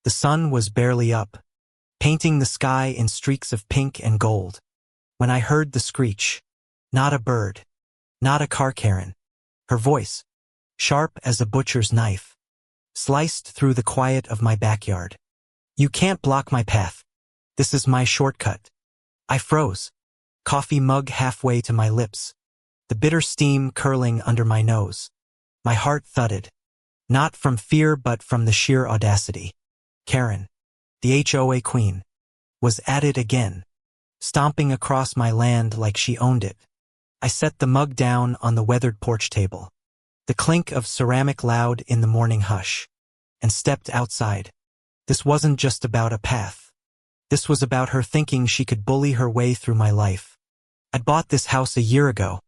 The sun was barely up, painting the sky in streaks of pink and gold, when I heard the screech. Not a bird. Not a car. Karen. Her voice, sharp as a butcher's knife, sliced through the quiet of my backyard. You can't block my path. This is my shortcut. I froze, coffee mug halfway to my lips, the bitter steam curling under my nose. My heart thudded, not from fear but from the sheer audacity. Karen, the HOA queen, was at it again, stomping across my land like she owned it. I set the mug down on the weathered porch table, the clink of ceramic loud in the morning hush, and stepped outside. This wasn't just about a path. This was about her thinking she could bully her way through my life. I'd bought this house a year ago,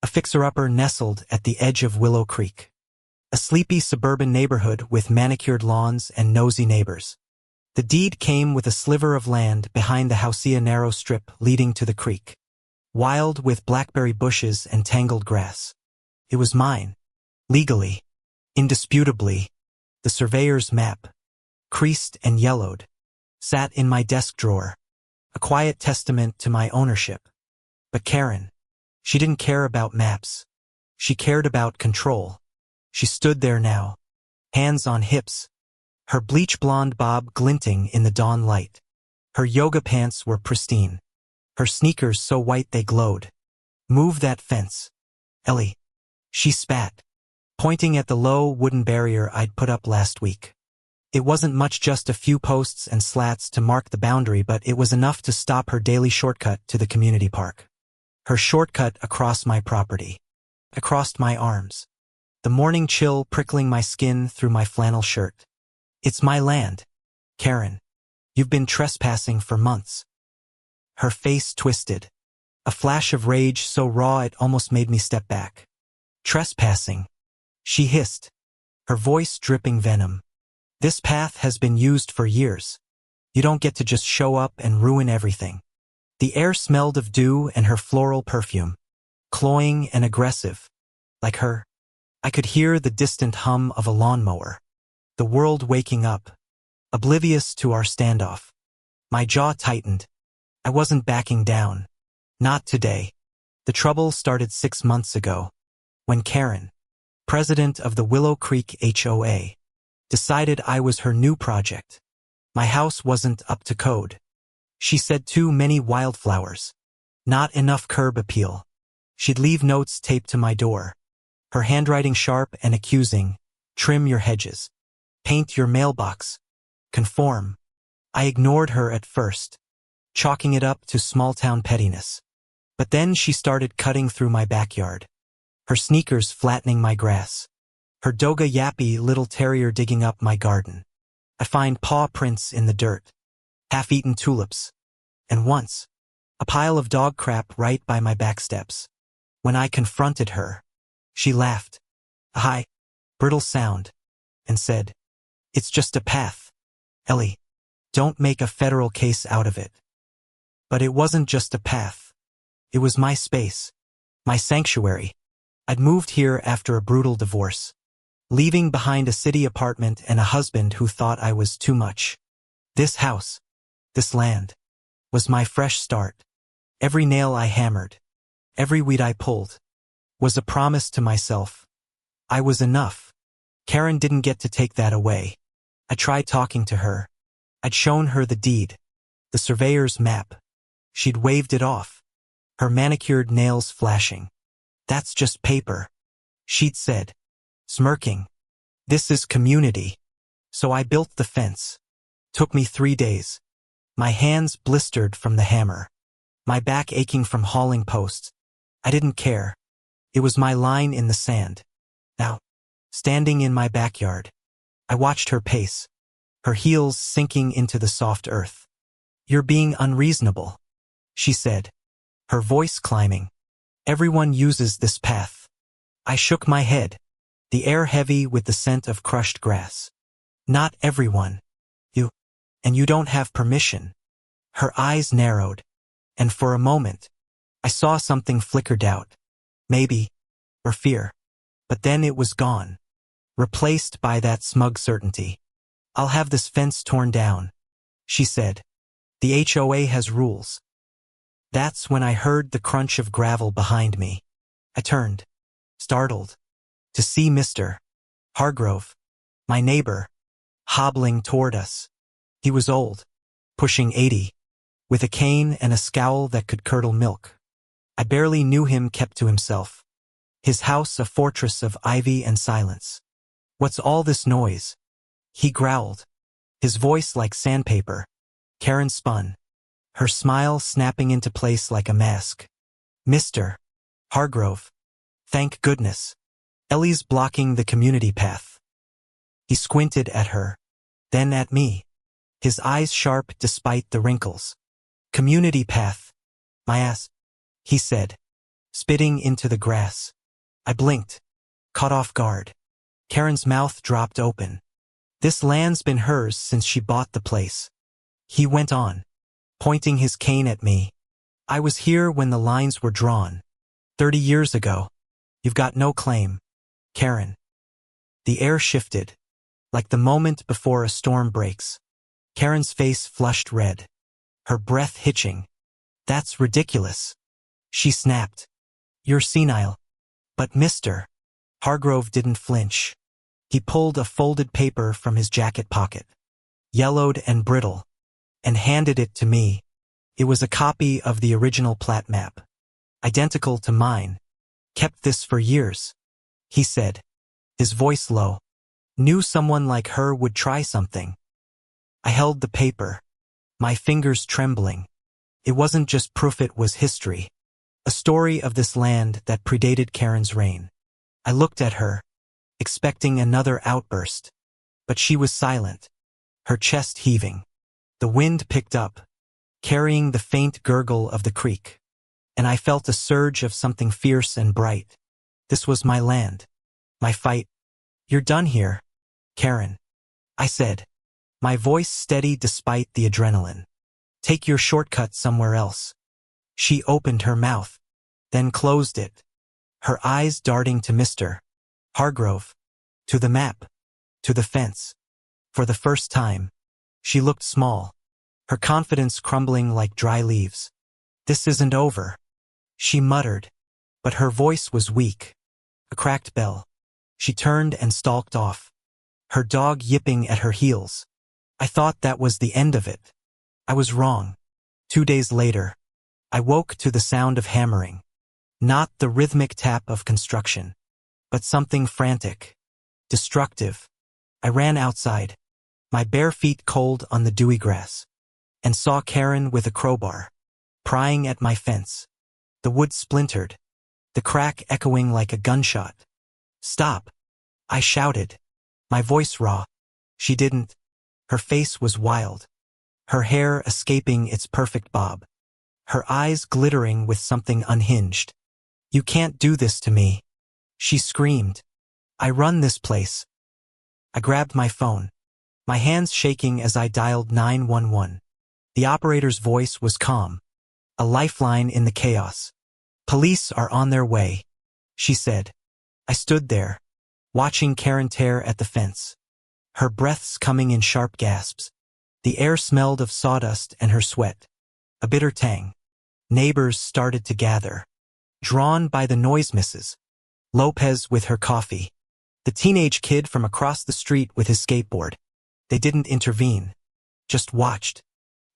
a fixer-upper nestled at the edge of Willow Creek. A sleepy suburban neighborhood with manicured lawns and nosy neighbors. The deed came with a sliver of land behind the house, a narrow strip leading to the creek, wild with blackberry bushes and tangled grass. It was mine, legally, indisputably. The surveyor's map, creased and yellowed, sat in my desk drawer, a quiet testament to my ownership. But Karen, she didn't care about maps. She cared about control. She stood there now, hands on hips, her bleach blonde bob glinting in the dawn light. Her yoga pants were pristine, her sneakers so white they glowed. Move that fence, Ellie, she spat, pointing at the low wooden barrier I'd put up last week. It wasn't much, just a few posts and slats to mark the boundary, but it was enough to stop her daily shortcut to the community park. Her shortcut across my property, across my arms. The morning chill prickling my skin through my flannel shirt. It's my land, Karen. You've been trespassing for months. Her face twisted, a flash of rage so raw it almost made me step back. Trespassing, she hissed, her voice dripping venom. This path has been used for years. You don't get to just show up and ruin everything. The air smelled of dew and her floral perfume, cloying and aggressive, like her. I could hear the distant hum of a lawnmower. The world waking up, oblivious to our standoff. My jaw tightened. I wasn't backing down. Not today. The trouble started 6 months ago, when Karen, president of the Willow Creek HOA, decided I was her new project. My house wasn't up to code. She said too many wildflowers. Not enough curb appeal. She'd leave notes taped to my door. Her handwriting sharp and accusing. Trim your hedges. Paint your mailbox. Conform. I ignored her at first, chalking it up to small-town pettiness. But then she started cutting through my backyard. Her sneakers flattening my grass. Her doga yappy little terrier digging up my garden. I find paw prints in the dirt. Half-eaten tulips. And once, a pile of dog crap right by my back steps. When I confronted her, she laughed, a high, brittle sound, and said, "It's just a path. Ellie, don't make a federal case out of it." But it wasn't just a path. It was my space, my sanctuary. I'd moved here after a brutal divorce, leaving behind a city apartment and a husband who thought I was too much. This house, this land, was my fresh start. Every nail I hammered, every weed I pulled, was a promise to myself. I was enough. Karen didn't get to take that away. I tried talking to her. I'd shown her the deed, the surveyor's map. She'd waved it off, her manicured nails flashing. "That's just paper," she'd said, smirking. "This is community." So I built the fence. Took me 3 days. My hands blistered from the hammer, my back aching from hauling posts. I didn't care. It was my line in the sand. Now, standing in my backyard, I watched her pace, her heels sinking into the soft earth. "You're being unreasonable," she said, her voice climbing. "Everyone uses this path." I shook my head, the air heavy with the scent of crushed grass. "Not everyone. And you don't have permission." Her eyes narrowed, and for a moment, I saw something flicker doubt. Maybe, or fear. But then it was gone, replaced by that smug certainty. I'll have this fence torn down, she said. The HOA has rules. That's when I heard the crunch of gravel behind me. I turned, startled, to see Mr. Hargrove, my neighbor, hobbling toward us. He was old, pushing 80, with a cane and a scowl that could curdle milk. I barely knew him, kept to himself. His house a fortress of ivy and silence. What's all this noise? He growled, his voice like sandpaper. Karen spun, her smile snapping into place like a mask. Mr. Hargrove. Thank goodness. Ellie's blocking the community path. He squinted at her, then at me, his eyes sharp despite the wrinkles. Community path. My ass, he said, spitting into the grass. I blinked, caught off guard. Karen's mouth dropped open. This land's been hers since she bought the place. He went on, pointing his cane at me. I was here when the lines were drawn. 30 years ago. You've got no claim, Karen. The air shifted, like the moment before a storm breaks. Karen's face flushed red, her breath hitching. That's ridiculous, she snapped. You're senile. But Mr. Hargrove didn't flinch. He pulled a folded paper from his jacket pocket, yellowed and brittle, and handed it to me. It was a copy of the original plat map, identical to mine. Kept this for years, he said, his voice low. Knew someone like her would try something. I held the paper, my fingers trembling. It wasn't just proof, it was history. A story of this land that predated Karen's reign. I looked at her, expecting another outburst, but she was silent, her chest heaving. The wind picked up, carrying the faint gurgle of the creek, and I felt a surge of something fierce and bright. This was my land, my fight. You're done here, Karen, I said, my voice steady despite the adrenaline. Take your shortcut somewhere else. She opened her mouth, then closed it, her eyes darting to Mr. Hargrove, to the map, to the fence. For the first time, she looked small, her confidence crumbling like dry leaves. This isn't over, she muttered, but her voice was weak. A cracked bell. She turned and stalked off, her dog yipping at her heels. I thought that was the end of it. I was wrong. 2 days later, I woke to the sound of hammering. Not the rhythmic tap of construction, but something frantic, destructive. I ran outside, my bare feet cold on the dewy grass, and saw Karen with a crowbar, prying at my fence. The wood splintered, the crack echoing like a gunshot. Stop, I shouted, my voice raw. She didn't. Her face was wild, her hair escaping its perfect bob, her eyes glittering with something unhinged. You can't do this to me, she screamed. I run this place. I grabbed my phone, my hands shaking as I dialed 911. The operator's voice was calm, a lifeline in the chaos. Police are on their way, she said. I stood there, watching Karen tear at the fence, her breaths coming in sharp gasps. The air smelled of sawdust and her sweat, a bitter tang. Neighbors started to gather, drawn by the noise. Mrs. Lopez with her coffee, the teenage kid from across the street with his skateboard. They didn't intervene, just watched,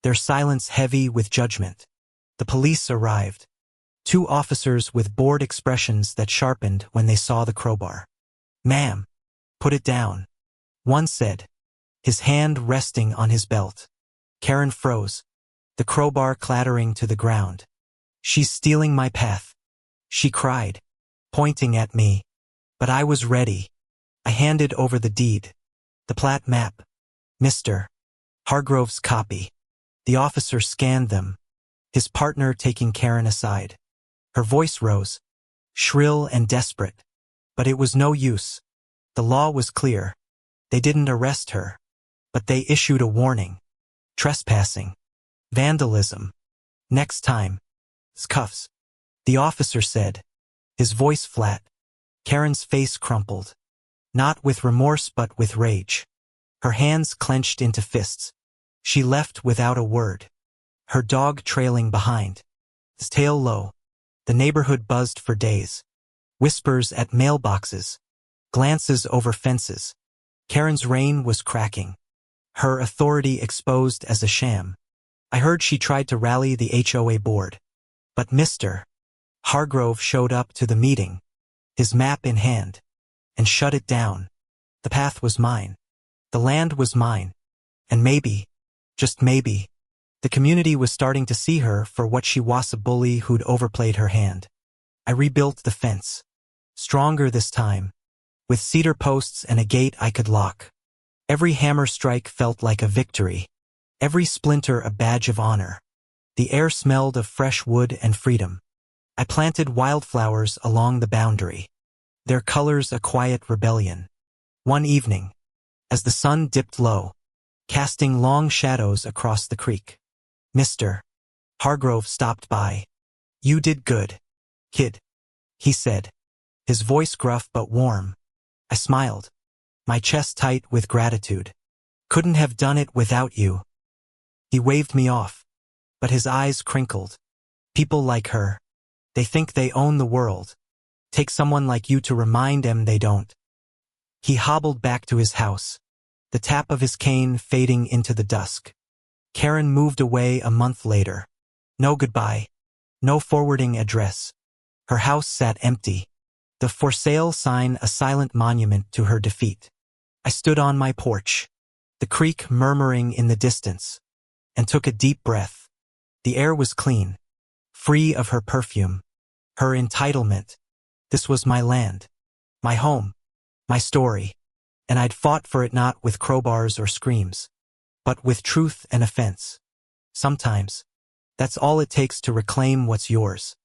their silence heavy with judgment. The police arrived, 2 officers with bored expressions that sharpened when they saw the crowbar. Ma'am, put it down, one said, his hand resting on his belt. Karen froze, the crowbar clattering to the ground. She's stealing my path, she cried, pointing at me. But I was ready. I handed over the deed, the plat map, Mr. Hargrove's copy. The officer scanned them, his partner taking Karen aside. Her voice rose, shrill and desperate. But it was no use. The law was clear. They didn't arrest her, but they issued a warning. Trespassing. Vandalism. Next time. Cuffs. The officer said, his voice flat. Karen's face crumpled. Not with remorse but with rage. Her hands clenched into fists. She left without a word, her dog trailing behind, his tail low. The neighborhood buzzed for days. Whispers at mailboxes, glances over fences. Karen's reign was cracking, her authority exposed as a sham. I heard she tried to rally the HOA board. But Mr. Hargrove showed up to the meeting, his map in hand, and shut it down. The path was mine. The land was mine. And maybe, just maybe, the community was starting to see her for what she was, a bully who'd overplayed her hand. I rebuilt the fence, stronger this time, with cedar posts and a gate I could lock. Every hammer strike felt like a victory, every splinter a badge of honor. The air smelled of fresh wood and freedom. I planted wildflowers along the boundary, their colors a quiet rebellion. One evening, as the sun dipped low, casting long shadows across the creek, Mr. Hargrove stopped by. "You did good, kid," he said, his voice gruff but warm. I smiled, my chest tight with gratitude. "Couldn't have done it without you." He waved me off, but his eyes crinkled. "People like her, they think they own the world. Take someone like you to remind them they don't." He hobbled back to his house, the tap of his cane fading into the dusk. Karen moved away a month later. No goodbye, no forwarding address. Her house sat empty, the for sale sign a silent monument to her defeat. I stood on my porch, the creek murmuring in the distance, and took a deep breath. The air was clean, free of her perfume, her entitlement. This was my land, my home, my story, and I'd fought for it not with crowbars or screams, but with truth and offense. Sometimes, that's all it takes to reclaim what's yours.